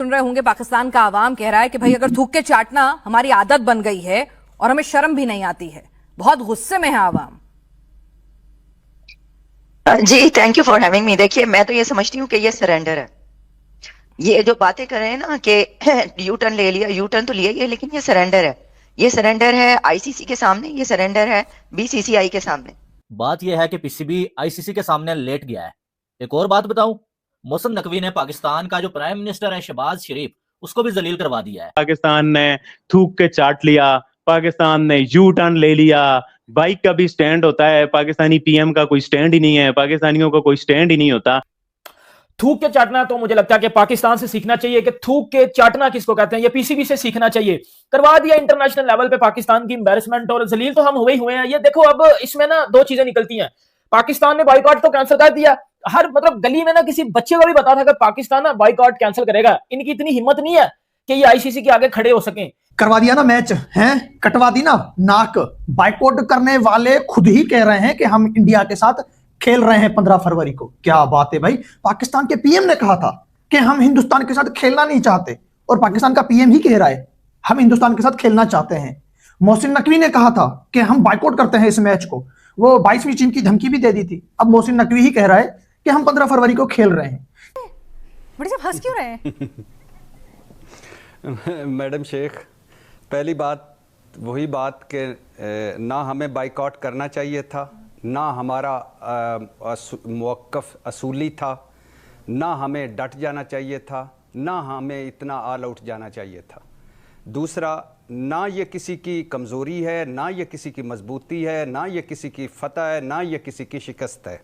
सुन रहे होंगे पाकिस्तान का आवाम कह रहा है कि भाई अगर थूक के चाटना हमारी आदत बन गई है और हमें शर्म भी नहीं आती है। बहुत गुस्से में है आवाम। जी thank you for having me. देखिए मैं तो ये समझती हूँ कि ये सरेंडर है। ये जो बातें कर रहे हैं ना कि यू टर्न ले लिया, यू टर्न तो लिया ही है, लेकिन ये सरेंडर है। ये सरेंडर है आईसीसी के सामने, ये सरेंडर है बीसीसीआई के सामने। बात यह है कि पीसीबी आईसीसी के सामने लेट गया है। एक और बात बताऊं, मोहसिन नकवी ने पाकिस्तान का जो प्राइम मिनिस्टर है शहबाज शरीफ, उसको भी जलील करवा दिया है। पाकिस्तान ने थूक के चाट लिया, पाकिस्तान ने यू टर्न ले लिया। बाइक का भी स्टैंड होता है, पाकिस्तानी पीएम का कोई स्टैंड ही नहीं है, पाकिस्तानियों का कोई स्टैंड ही नहीं होता। थूक के चाटना तो मुझे लगता है कि पाकिस्तान से सीखना चाहिए कि थूक के चाटना किसको कहते हैं। ये पीसीबी से सीखना चाहिए। करवा दिया इंटरनेशनल लेवल पे पाकिस्तान की एम्बैरेसमेंट और जलील तो हम हुए ही हुए हैं। ये देखो अब इसमें ना दो चीजें निकलती हैं। पाकिस्तान ने बाइकआउट तो कैंसिल कर दिया। हर मतलब गली में ना किसी बच्चे को भी पता था कि पाकिस्तान ना बाइकआउट कैंसिल करेगा। इनकी इतनी हिम्मत नहीं है कि ये आईसीसी के आगे खड़े हो सकें। करवा दिया ना मैच है, कटवा दी ना नाक। बाइकआउट करने वाले खुद ही कह रहे हैं कि हम इंडिया के साथ खेल रहे हैं 15 फरवरी को। क्या बात है भाई। पाकिस्तान के पीएम ने कहा था कि हम हिंदुस्तान के साथ खेलना नहीं चाहते, और पाकिस्तान का पीएम ही कह रहा है हम हिंदुस्तान के साथ खेलना चाहते हैं। मोहसिन नकवी ने कहा था कि हम बाइकआउट करते हैं इस मैच को। वो 22वीं टीम की धमकी भी दे दी थी। अब मोहसिन नकवी ही कह रहा है कि हम 15 फरवरी को खेल रहे हैं। बड़े साहब हंस क्यों रहे हैं? मैडम शेख, पहली बात वही बात कि ना हमें बाइकआउट करना चाहिए था, ना हमारा मौक़िफ़ असूली था, ना हमें डट जाना चाहिए था, ना हमें इतना ऑल आउट जाना चाहिए था। दूसरा, ना ये किसी की कमज़ोरी है, ना ये किसी की मजबूती है, ना ये किसी की फ़तह है, ना ये किसी की शिकस्त है।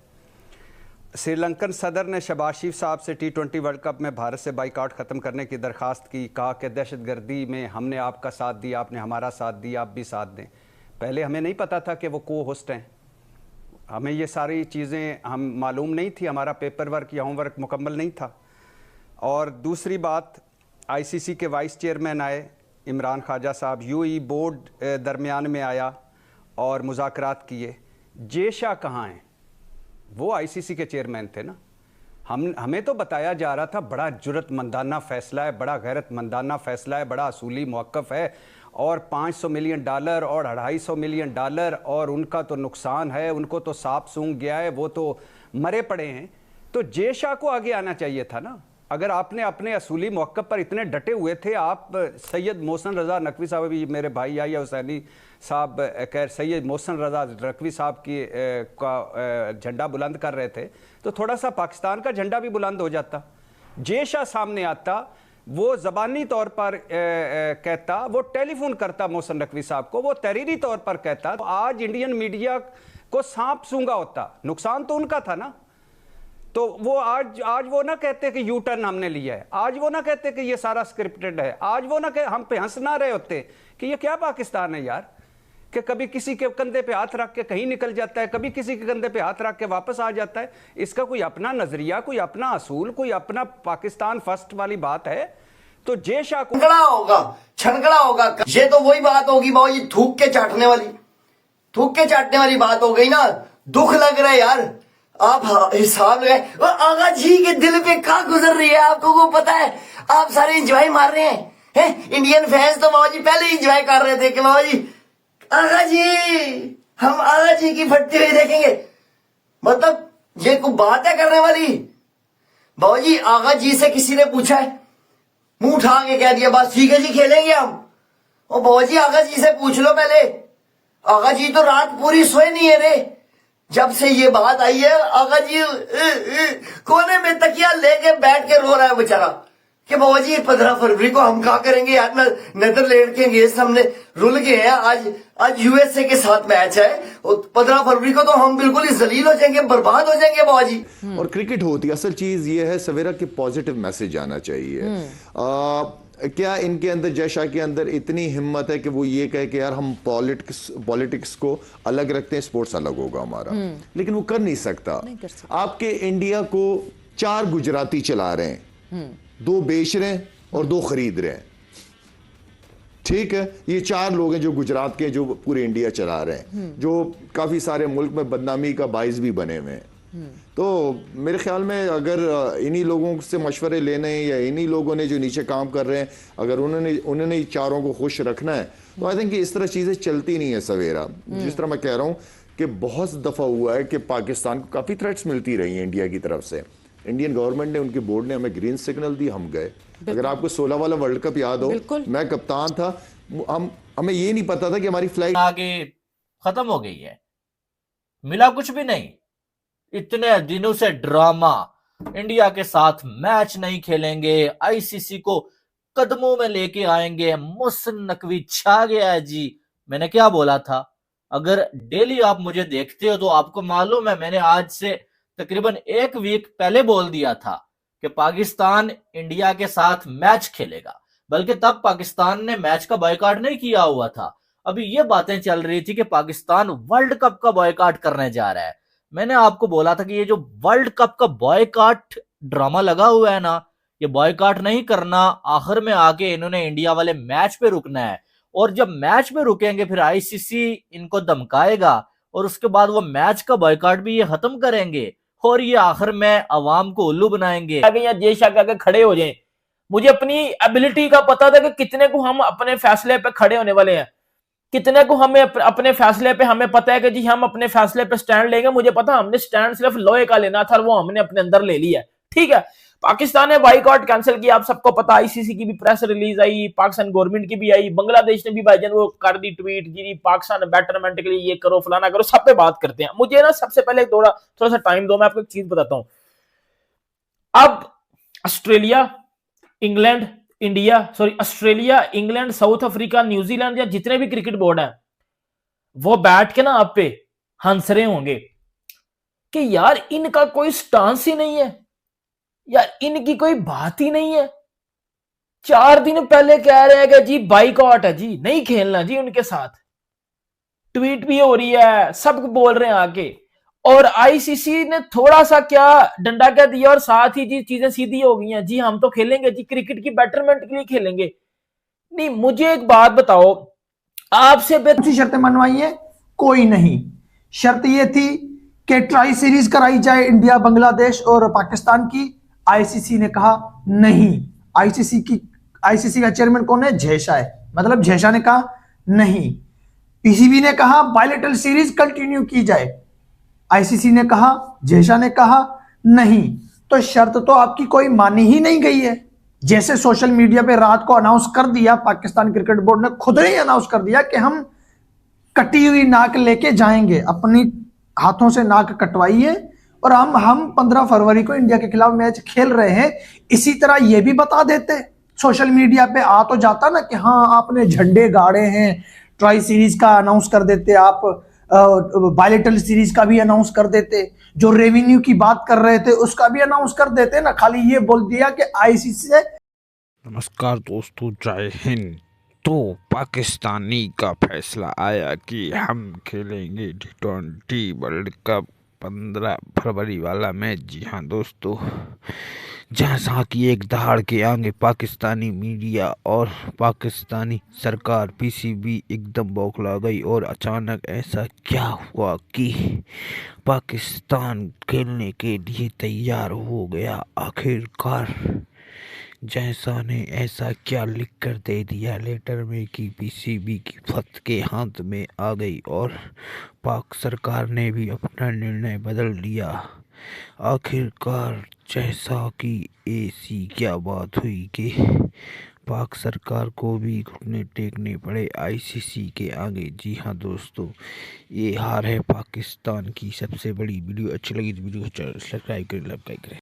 श्रीलंकन सदर ने शहबाज शरीफ साहब से T20 वर्ल्ड कप में भारत से बाइकआउट ख़त्म करने की दरख्वास्त की। कहा कि दहशतगर्दी में हमने आपका साथ दिया, आपने हमारा साथ दिया, आप भी साथ दें। पहले हमें नहीं पता था कि वो को होस्ट हैं। हमें ये सारी चीज़ें हम मालूम नहीं थी, हमारा पेपर वर्क या होमवर्क मुकम्मल नहीं था। और दूसरी बात, आईसीसी के वाइस चेयरमैन आए इमरान ख्वाजा साहब, यूएई बोर्ड दरमियान में आया और मुज़ाकरात किए। जेशा कहाँ हैं? वो आईसीसी के चेयरमैन थे ना। हमें तो बताया जा रहा था बड़ा जुर्रतमंदाना फ़ैसला है, बड़ा गैरतमंदाना फ़ैसला है, बड़ा असूली मौक़िफ़ है, और $500 मिलियन और $250 मिलियन, और उनका तो नुकसान है, उनको तो सांप सूंघ गया है, वो तो मरे पड़े हैं। तो जेशा को आगे आना चाहिए था ना। अगर आपने अपने असूली मौक़िफ़ पर इतने डटे हुए थे, आप सैयद मोहसिन रज़ा नकवी साहब, भी मेरे भाई याहिया हुसैनी साहब खैर सैयद मोहसिन रज़ा नकवी साहब की का झंडा बुलंद कर रहे थे, तो थोड़ा सा पाकिस्तान का झंडा भी बुलंद हो जाता। जेशा सामने आता, वो ज़बानी तौर पर कहता, वो टेलीफोन करता मोहसिन नकवी साहब को, वो तहरीरी तौर पर कहता, तो आज इंडियन मीडिया को सांप सूंघा होता। नुकसान तो उनका था ना। तो वो आज वो ना कहते कि यू टर्न हमने लिया है, आज वो ना कहते कि ये सारा स्क्रिप्टेड है, आज वो ना हम पे हंस ना रहे होते कि ये क्या पाकिस्तान है यार, कि कभी किसी के कंधे पे हाथ रख के कहीं निकल जाता है, कभी किसी के कंधे पे हाथ रख के वापस आ जाता है। इसका कोई अपना नजरिया, कोई अपना असूल, कोई अपना पाकिस्तान फर्स्ट वाली बात है। तो जेशा को छनकड़ा होगा। ये तो वही बात होगी बाबू, ये थूक के चाटने वाली बात हो गई ना। दुख लग रहा है यार। आप हिसाब लगाए, आगा जी के दिल पे क्या गुजर रही है आपको को पता है? आप सारे एंजॉय मार रहे हैं। इंडियन फैंस तो बाबा जी पहले ही एंजॉय कर रहे थे कि बाबा जी आगा जी, हम आगा जी की फटती हुई देखेंगे। मतलब ये कोई बात है करने वाली? बाबा जी आगा जी से किसी ने पूछा है, मुंह उठा के कह दिया बस ठीक है जी खेलेंगे हम। और बाबा जी आगा जी से पूछ लो पहले। आगा जी तो रात पूरी सोए नहीं है रे। जब से ये बात आई है आगा जी कोने में तकिया लेके बैठ के रो रहा है बेचारा कि बाबा जी 15 फरवरी को हम क्या करेंगे यार। नीदरलैंड के अगेंस्ट हमने रुल गए हैं। आज यूएसए के साथ मैच है, 15 फरवरी को तो हम बिल्कुल ही जलील हो जाएंगे, बर्बाद हो जाएंगे बाबा जी। और क्रिकेट होती असल चीज ये है, सवेरा के पॉजिटिव मैसेज आना चाहिए। क्या इनके अंदर, जयशाह के अंदर इतनी हिम्मत है कि वो ये कहे कि यार हम पॉलिटिक्स को अलग रखते हैं, स्पोर्ट्स अलग होगा हमारा, लेकिन वो कर नहीं सकता। आपके इंडिया को 4 गुजराती चला रहे हैं, 2 बेच रहे हैं और 2 खरीद रहे हैं। ठीक है, ये 4 लोग हैं जो गुजरात के, जो पूरे इंडिया चला रहे हैं, जो काफी सारे मुल्क में बदनामी का बाइस भी बने हुए हैं। तो मेरे ख्याल में अगर इन्हीं लोगों से मशवरे लेने या इन्हीं लोगों ने जो नीचे काम कर रहे हैं, अगर उन्होंने चारों को खुश रखना है, तो आई थिंक इस तरह चीजें चलती नहीं है सवेरा। जिस तरह मैं कह रहा हूं कि बहुत दफा हुआ है कि पाकिस्तान को काफी थ्रेट्स मिलती रही हैं इंडिया की तरफ से। इंडियन गवर्नमेंट ने, उनके बोर्ड ने हमें ग्रीन सिग्नल दी, हम गए। अगर आपको 16 वाला वर्ल्ड कप याद हो, मैं कप्तान था, हमें ये नहीं पता था कि हमारी फ्लाइट आगे खत्म हो गई है, मिला कुछ भी नहीं। इतने दिनों से ड्रामा, इंडिया के साथ मैच नहीं खेलेंगे, आईसीसी को कदमों में लेके आएंगे, मोहसिन नकवी छा गया है जी। मैंने क्या बोला था? अगर डेली आप मुझे देखते हो तो आपको मालूम है, मैंने आज से तकरीबन 1 वीक पहले बोल दिया था कि पाकिस्तान इंडिया के साथ मैच खेलेगा, बल्कि तब पाकिस्तान ने मैच का बॉयकॉट नहीं किया हुआ था। अभी ये बातें चल रही थी कि पाकिस्तान वर्ल्ड कप का बॉयकॉट करने जा रहा है। मैंने आपको बोला था कि ये जो वर्ल्ड कप का बॉयकॉट ड्रामा लगा हुआ है ना, ये बॉयकॉट नहीं करना, आखिर में आके इन्होंने इंडिया वाले मैच पे रुकना है, और जब मैच पे रुकेंगे फिर आईसीसी इनको धमकाएगा और उसके बाद वो मैच का बॉयकॉट भी ये खत्म करेंगे और ये आखिर में अवाम को उल्लू बनाएंगे। आगे या जे शाह के खड़े हो जाएं। मुझे अपनी एबिलिटी का पता था कि कितने को हम अपने फैसले पे खड़े होने वाले हैं, कितने को हमें अपने फैसले पे हमें पता है कि जी हम अपने फैसले पे स्टैंड लेंगे। मुझे पता हमने स्टैंड सिर्फ लोहे का लेना था और वो हमने अपने अंदर ले लिया। ठीक है, पाकिस्तान ने बाइकआउट कैंसिल किया, आप सबको पता। आईसीसी की भी प्रेस रिलीज आई, पाकिस्तान गवर्नमेंट की भी आई, बांग्लादेश ने भी भाईजान वो कर दी ट्वीट, जी पाकिस्तान बेटरमेंट के लिए ये करो फलाना करो, सब पे बात करते हैं। मुझे ना सबसे पहले थोड़ा सा टाइम दो, मैं आपको एक चीज बताता हूं। अब Australia, England, Australia, England, south Africa, New Zealand या जितने भी क्रिकेट बोर्ड हैं, वो बैठ के ना आप पे हंस रहे होंगे कि यार इनका कोई स्टांस ही नहीं है, यार इनकी कोई बात ही नहीं है। 4 दिन पहले कह रहे हैं कि जी बाइकआउट है जी, नहीं खेलना जी उनके साथ, ट्वीट भी हो रही है, सब बोल रहे हैं आके, और आईसीसी ने थोड़ा सा क्या डंडा क्या दिया और साथ ही जी चीजें सीधी हो गई हैं, जी हम तो खेलेंगे जी, क्रिकेट की बेटरमेंट के लिए खेलेंगे। नहीं, मुझे एक बात बताओ, आपसे शर्तें मनवाई है? कोई नहीं। शर्त यह थी कि ट्राई सीरीज कराई जाए इंडिया, बांग्लादेश और पाकिस्तान की। आईसीसी ने कहा नहीं। आईसीसी का चेयरमैन कौन है? जय शाह है, मतलब जय शाह ने कहा नहीं। पीसीबी ने कहा बायलैटरल सीरीज कंटिन्यू की जाए, आईसीसी ने कहा, जय शाह ने कहा नहीं। तो शर्त तो आपकी कोई मानी ही नहीं गई है। जैसे सोशल मीडिया पे रात को अनाउंस कर दिया, पाकिस्तान क्रिकेट बोर्ड ने खुद ही अनाउंस कर दिया कि हम कटी हुई नाक लेके जाएंगे, अपनी हाथों से नाक कटवाइए और हम 15 फरवरी को इंडिया के खिलाफ मैच खेल रहे हैं। इसी तरह ये भी बता देते, सोशल मीडिया पे आ तो जाता ना कि हाँ आपने झंडे गाड़े हैं, ट्राई सीरीज का अनाउंस कर देते, आप बायलैटरल सीरीज का भी अनाउंस कर देते, जो रेवेन्यू की बात कर रहे थे उसका भी अनाउंस कर देते ना, खाली ये बोल दिया कि आईसीसी से। नमस्कार दोस्तों, जय हिंद। तो पाकिस्तानी का फैसला आया कि हम खेलेंगे T20 वर्ल्ड कप 15 फरवरी वाला मैच। जी हाँ दोस्तों, जैसा कि एक दहाड़ के आगे पाकिस्तानी मीडिया और पाकिस्तानी सरकार पीसीबी एकदम बौखला गई और अचानक ऐसा क्या हुआ कि पाकिस्तान खेलने के लिए तैयार हो गया। आखिरकार जैसा ने ऐसा क्या लिख कर दे दिया लेटर में कि पीसीबी की फत के हाथ में आ गई और पाक सरकार ने भी अपना निर्णय बदल लिया। आखिरकार जैसा कि ऐसी क्या बात हुई कि पाक सरकार को भी घुटने टेकने पड़े आईसीसी के आगे। जी हाँ दोस्तों, ये हार है पाकिस्तान की। सबसे बड़ी वीडियो अच्छी लगी तो वीडियो को सब्सक्राइब करें, लाइक करें।